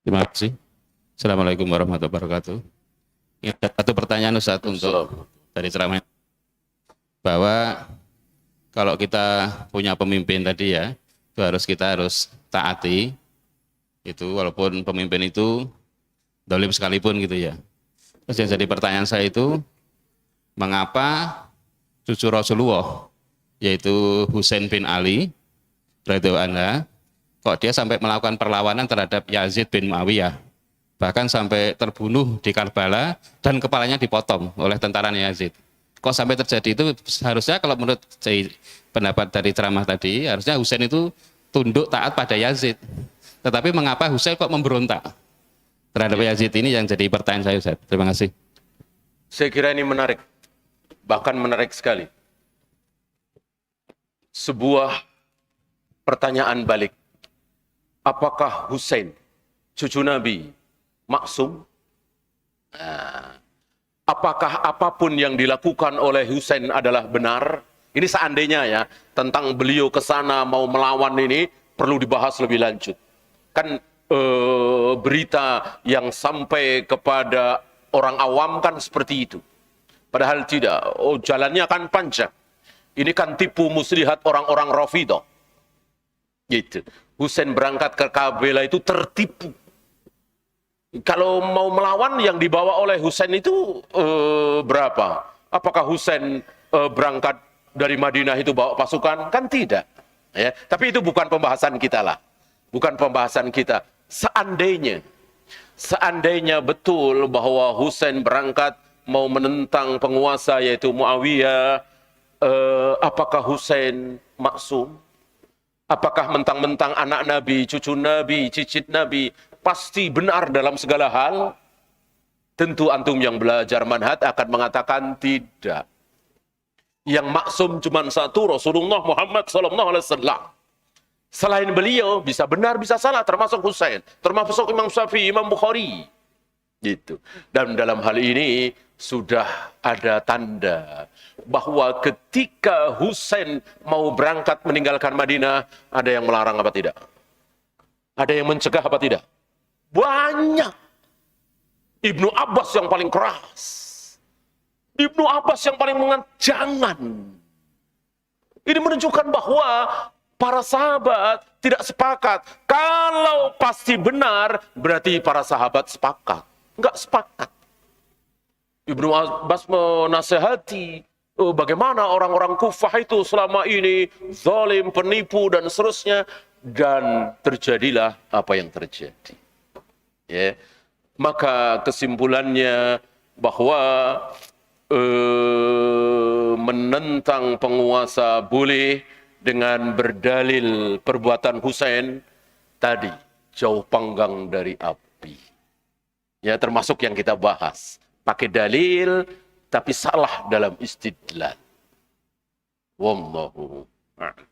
Terima kasih. Assalamualaikum warahmatullahi wabarakatuh. Ini ada satu pertanyaan Ustaz untuk dari ceramah, bahwa kalau kita punya pemimpin tadi ya, kita harus taati itu walaupun pemimpin itu dolim sekalipun gitu ya. Terus yang jadi pertanyaan saya itu, mengapa cucu Rasulullah yaitu Husain bin Ali radhiyallahu anhu kok dia sampai melakukan perlawanan terhadap Yazid bin Muawiyah, bahkan sampai terbunuh di Karbala dan kepalanya dipotong oleh tentara Yazid. Kok sampai terjadi itu? Harusnya kalau menurut pendapat dari ceramah tadi, harusnya Husain itu tunduk taat pada Yazid. Tetapi mengapa Husain kok memberontak terhadap Yazid? Ini yang jadi pertanyaan saya, Ustaz. Terima kasih. Saya kira ini menarik, bahkan menarik sekali. Sebuah pertanyaan balik. Apakah Husain, cucu Nabi, maksum? Apakah apapun yang dilakukan oleh Husain adalah benar? Ini seandainya ya, tentang beliau ke sana mau melawan ini perlu dibahas lebih lanjut. Kan berita yang sampai kepada orang awam kan seperti itu. Padahal tidak, jalannya kan panjang. Ini kan tipu muslihat orang-orang Rafidhah. Gitu. Husain berangkat ke Karbala itu tertipu. Kalau mau melawan yang dibawa oleh Husain itu berapa? Apakah Husain berangkat dari Madinah itu bawa pasukan? Kan tidak. Ya, tapi itu bukan pembahasan kita lah. Bukan pembahasan kita. Seandainya betul bahwa Husain berangkat mau menentang penguasa yaitu Muawiyah, apakah Husain maksum? Apakah mentang-mentang anak Nabi, cucu Nabi, cicit Nabi, pasti benar dalam segala hal? Tentu antum yang belajar manhaj akan mengatakan tidak. Yang maksum cuma satu, Rasulullah Muhammad SAW. Selain beliau, bisa benar, bisa salah, termasuk Husain, termasuk Imam Syafi'i, Imam Bukhari. Gitu. Dan dalam hal ini sudah ada tanda bahwa ketika Husain mau berangkat meninggalkan Madinah, ada yang melarang apa tidak? Ada yang mencegah apa tidak? Banyak. Ibnu Abbas yang paling keras. Ibnu Abbas yang paling mengatakan jangan. Ini menunjukkan bahwa para sahabat tidak sepakat. Kalau pasti benar, berarti para sahabat sepakat. Enggak sepakat. Ibnu Abbas menasehati bagaimana orang-orang Kufah itu selama ini zalim, penipu dan seterusnya, dan terjadilah apa yang terjadi. Ya. Maka kesimpulannya bahwa menentang penguasa boleh dengan berdalil perbuatan Husain tadi jauh panggang dari api. Ya, termasuk yang kita bahas. Pakai dalil, tapi salah dalam istidlal. Wallahu a'lam.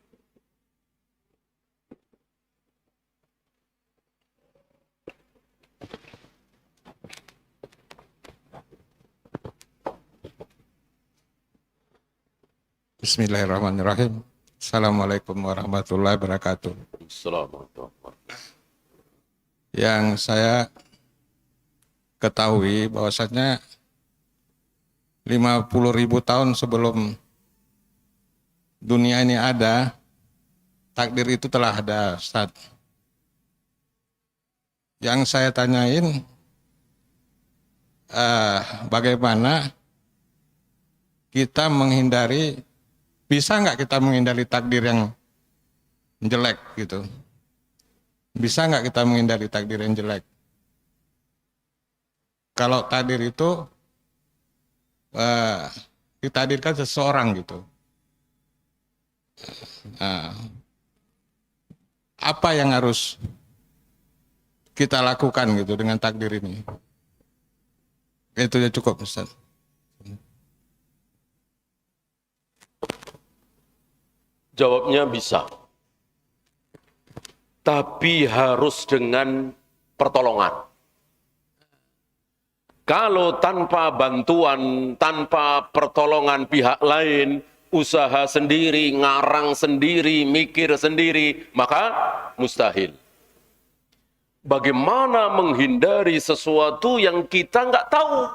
Bismillahirrahmanirrahim. Assalamualaikum warahmatullahi wabarakatuh. Assalamualaikum. Yang saya ketahui bahwasanya 50.000 tahun sebelum dunia ini ada, takdir itu telah ada, Ustaz. Yang saya tanyain, bagaimana kita menghindari, bisa nggak kita menghindari takdir yang jelek gitu? Bisa nggak kita menghindari takdir yang jelek? Kalau takdir itu ditakdirkan seseorang gitu. Apa yang harus kita lakukan gitu dengan takdir ini? Itu ya cukup, Ustaz. Jawabnya bisa. Tapi harus dengan pertolongan. Kalau tanpa bantuan, tanpa pertolongan pihak lain, usaha sendiri, ngarang sendiri, mikir sendiri, maka mustahil. Bagaimana menghindari sesuatu yang kita nggak tahu?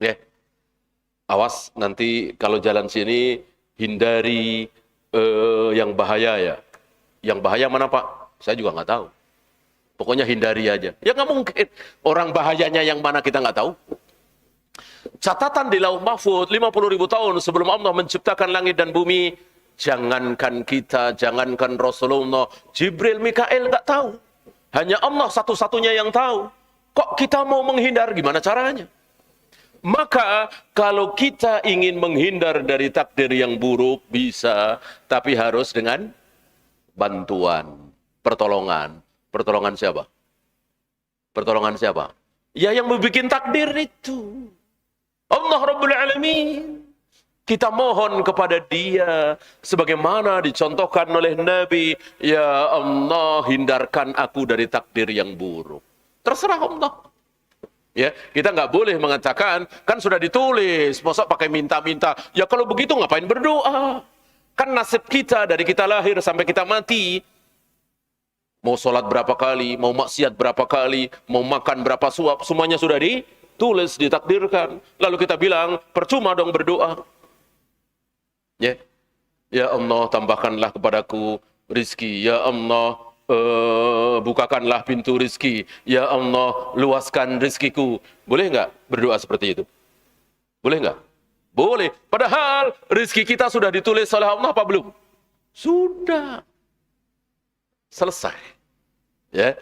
Ya, awas nanti kalau jalan sini hindari yang bahaya ya. Yang bahaya mana Pak? Saya juga nggak tahu. Pokoknya hindari aja. Ya nggak mungkin. Orang bahayanya yang mana kita nggak tahu. Catatan di Lauh Mahfuz 50.000 tahun sebelum Allah menciptakan langit dan bumi. Jangankan kita, jangankan Rasulullah, Jibril, Mikael nggak tahu. Hanya Allah satu-satunya yang tahu. Kok kita mau menghindar? Gimana caranya? Maka kalau kita ingin menghindar dari takdir yang buruk, bisa. Tapi harus dengan bantuan, pertolongan. Pertolongan siapa? Pertolongan siapa? Ya yang membuat takdir itu. Allah Rabbul Alamin. Kita mohon kepada Dia sebagaimana dicontohkan oleh Nabi, ya Allah hindarkan aku dari takdir yang buruk. Terserah Allah. Ya, kita nggak boleh mengatakan kan sudah ditulis, masa pakai minta-minta. Ya kalau begitu ngapain berdoa? Kan nasib kita dari kita lahir sampai kita mati. Mau sholat berapa kali, mau maksiat berapa kali, mau makan berapa suap, semuanya sudah ditulis, ditakdirkan. Lalu kita bilang, percuma dong berdoa. Ya, ya Allah tambahkanlah kepadaku rizki. Ya Allah bukakanlah pintu rizki. Ya Allah luaskan rizkiku. Boleh nggak berdoa seperti itu? Boleh nggak? Boleh. Padahal rizki kita sudah ditulis oleh Allah apa belum? Sudah. Selesai. Ya.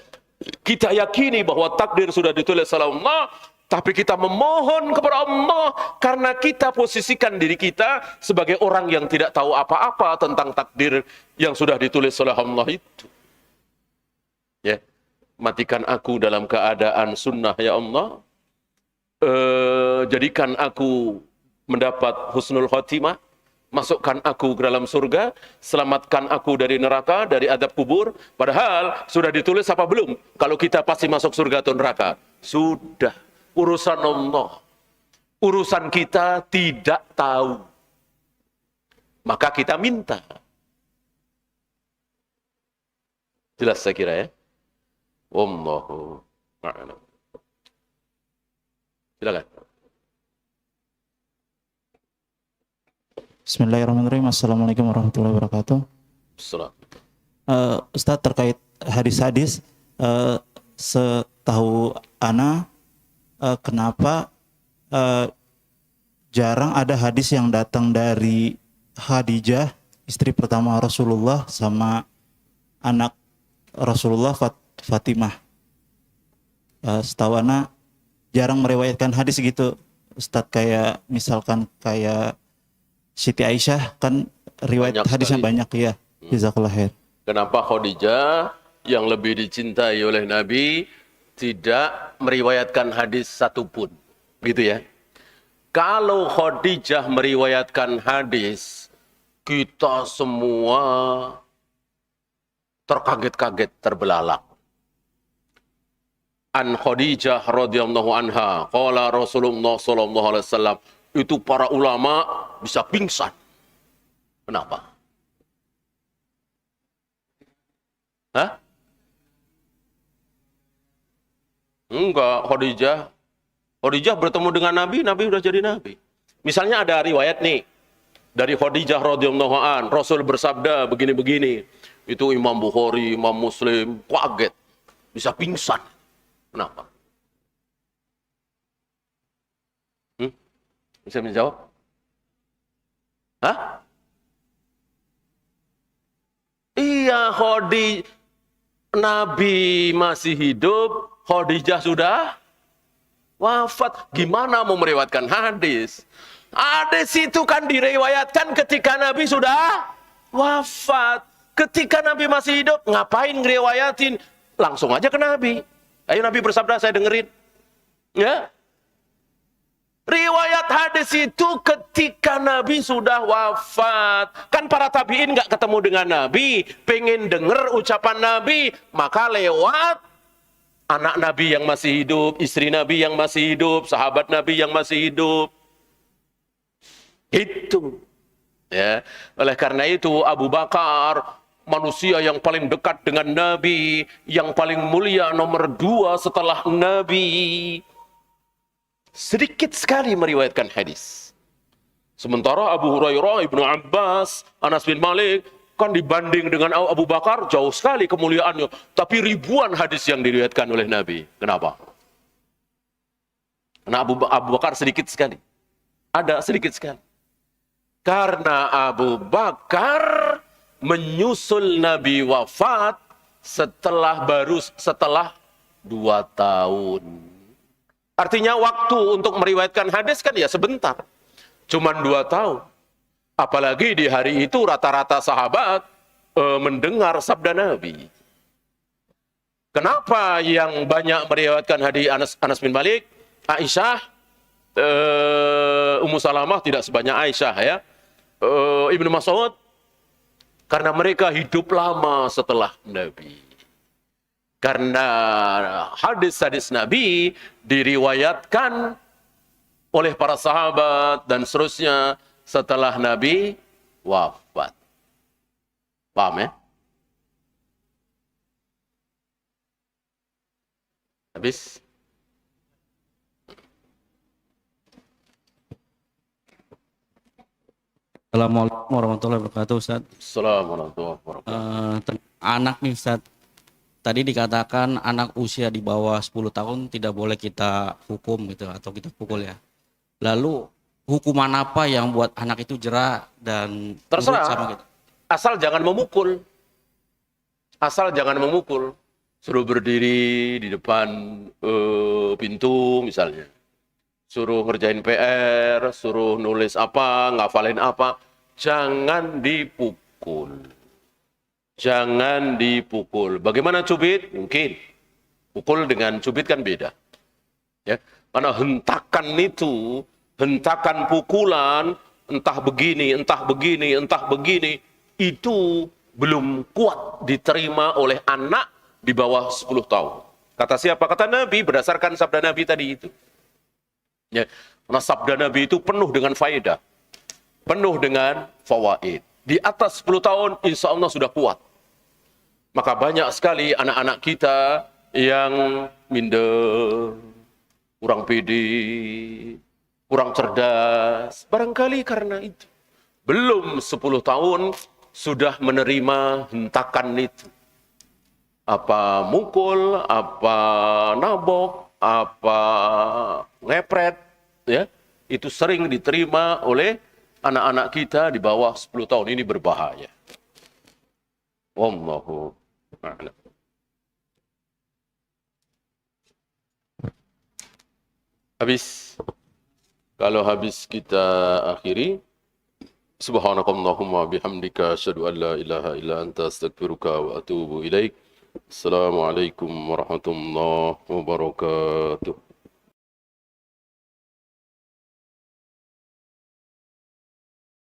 Kita yakini bahwa takdir sudah ditulis oleh Allah, tapi kita memohon kepada Allah karena kita posisikan diri kita sebagai orang yang tidak tahu apa-apa tentang takdir yang sudah ditulis oleh Allah itu. Ya. Matikan aku dalam keadaan sunnah ya Allah. Jadikan aku mendapat husnul khotimah. Masukkan aku ke dalam surga, selamatkan aku dari neraka, dari adab kubur. Padahal sudah ditulis apa belum? Kalau kita pasti masuk surga atau neraka. Sudah. Urusan Allah. Urusan kita tidak tahu. Maka kita minta. Jelas saya kira ya. Wallahu a'lam. Silakan. Bismillahirrahmanirrahim. Assalamualaikum warahmatullahi wabarakatuh. Ustadz, terkait hadis-hadis, setahu ana, kenapa jarang ada hadis yang datang dari Khadijah, istri pertama Rasulullah, sama anak Rasulullah Fatimah. Setahu ana jarang meriwayatkan hadis gitu, Ustadz, kayak misalkan kayak Siti Aisyah kan riwayat Banyak hadisnya sekali. banyak ya. Jazakallah khair. Kenapa Khadijah yang lebih dicintai oleh Nabi tidak meriwayatkan hadis satupun? Gitu ya. Kalau Khadijah meriwayatkan hadis, kita semua terkaget-kaget, terbelalak. An Khadijah radhiyallahu anha, qala Rasulullah sallallahu alaihi wasallam, itu para ulama bisa pingsan. Kenapa? Hah? Enggak, Khadijah bertemu dengan Nabi, Nabi udah jadi Nabi. Misalnya ada riwayat nih, dari Khadijah radhiyallahu an, Rasul bersabda begini-begini. Itu Imam Bukhari, Imam Muslim, kaget. Bisa pingsan. Kenapa? Bisa menjawab? Hah? Iya, Nabi masih hidup, Khadijah sudah wafat. Gimana mau meriwayatkan hadis? Hadis itu kan diriwayatkan ketika Nabi sudah wafat. Ketika Nabi masih hidup, ngapain ngeriwayatin? Langsung aja ke Nabi. Ayo Nabi bersabda, saya dengerin. Ya. Riwayat hadis itu ketika Nabi sudah wafat. Kan para tabi'in nggak ketemu dengan Nabi, pengen denger ucapan Nabi, maka lewat anak Nabi yang masih hidup, istri Nabi yang masih hidup, sahabat Nabi yang masih hidup. Itu. Ya. Oleh karena itu Abu Bakar, manusia yang paling dekat dengan Nabi, yang paling mulia nomor 2 setelah Nabi, sedikit sekali meriwayatkan hadis. Sementara Abu Hurairah, Ibnu Abbas, Anas bin Malik, kan dibanding dengan Abu Bakar, jauh sekali kemuliaannya. Tapi ribuan hadis yang diriwayatkan oleh Nabi. Kenapa? Karena Abu Bakar sedikit sekali. Ada sedikit sekali. Karena Abu Bakar menyusul Nabi wafat setelah 2 tahun. Artinya waktu untuk meriwayatkan hadis kan ya sebentar. Cuman 2 tahun. Apalagi di hari itu rata-rata sahabat mendengar sabda Nabi. Kenapa yang banyak meriwayatkan hadis Anas bin Malik, Aisyah, Ummu Salamah tidak sebanyak Aisyah ya. Ibnu Mas'ud, karena mereka hidup lama setelah Nabi. Karena hadis-hadis Nabi diriwayatkan oleh para sahabat dan seterusnya setelah Nabi wafat. Paham ya? Habis? Assalamualaikum warahmatullahi wabarakatuh, Ustaz. Assalamualaikum warahmatullahi wabarakatuh. Anak nih, Ustaz. Tadi dikatakan anak usia di bawah 10 tahun tidak boleh kita hukum gitu atau kita pukul ya. Lalu hukuman apa yang buat anak itu jerah dan Terserah. sama gitu? Asal jangan memukul. Asal jangan memukul. Suruh berdiri di depan pintu misalnya. Suruh ngerjain PR, suruh nulis apa, ngafalin apa. Jangan dipukul. Jangan dipukul. Bagaimana cubit? Mungkin. Pukul dengan cubit kan beda. Ya, karena hentakan itu, hentakan pukulan, entah begini, entah begini, entah begini, itu belum kuat diterima oleh anak di bawah 10 tahun. Kata siapa? Kata Nabi, berdasarkan sabda Nabi tadi itu. Ya, karena sabda Nabi itu penuh dengan faedah, penuh dengan fawaid. Di atas 10 tahun, insya Allah sudah kuat. Maka banyak sekali anak-anak kita yang minder, kurang pede, kurang cerdas. Barangkali karena itu. Belum 10 tahun sudah menerima hentakan itu. Apa mukul, apa nabok, apa ngepret, ya, itu sering diterima oleh anak-anak kita di bawah 10 tahun. Ini berbahaya. Wallahu a'lam. Habis. Kalau habis kita akhiri. Subhanakallahumma bihamdika asyhadu an la ilaha illa anta astaghfiruka wa atubu ilaik. Assalamualaikum warahmatullahi wabarakatuh.